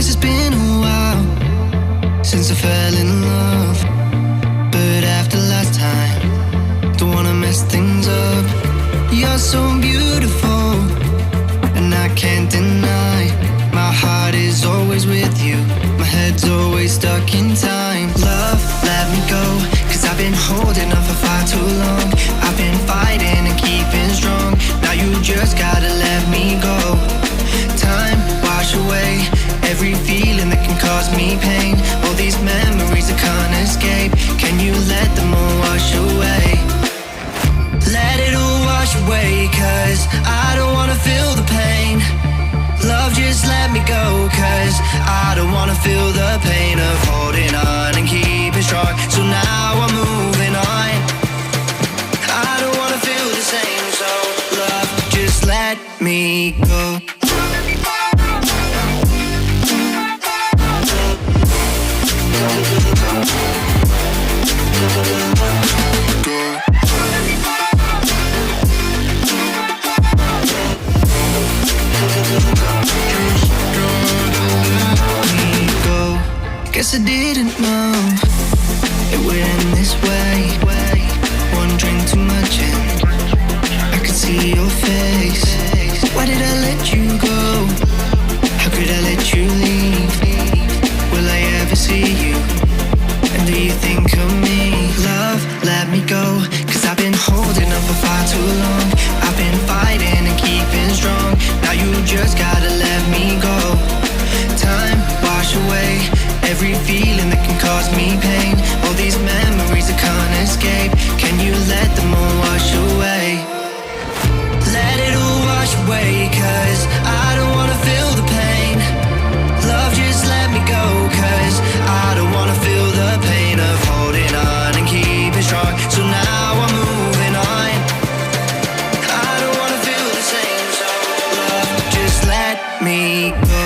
guess it's been a while since I fell in love, but after last time, don't wanna mess things up. You're so beautiful, and I can't deny. My heart is always with you, my head's always stuck in time. Love, let me go, 'cause I've been holding on for far too long. I've been fighting and keeping strong. Now you just gotta let me go. Time, wash away every feeling that can cause me pain. All these memories I can't escape, can you let them all wash away? Let it all wash away, 'cause I don't wanna feel the pain. Love, just let me go, 'cause I don't wanna feel the pain of holding on and keeping strong. So now I'm moving on. I don't wanna feel the same, so love, just let me go. Guess I didn't know it would end this way. One drink too much and I could see your face. Why did I let you go? How could I let you leave? Will I ever see you? And do you think of me? Love, let me go, 'cause I've been holding on for far too long. I've been fighting and keeping strong. Now you just gotta let me go. Time, wash away every feeling that can cause me pain. All these memories I can't escape, can you let them all wash away? Let it all wash away, 'cause I don't wanna feel the pain. Love, just let me go, 'cause I don't wanna feel the pain of holding on and keeping strong. So now I'm moving on. I don't wanna feel the same, so love, just let me go.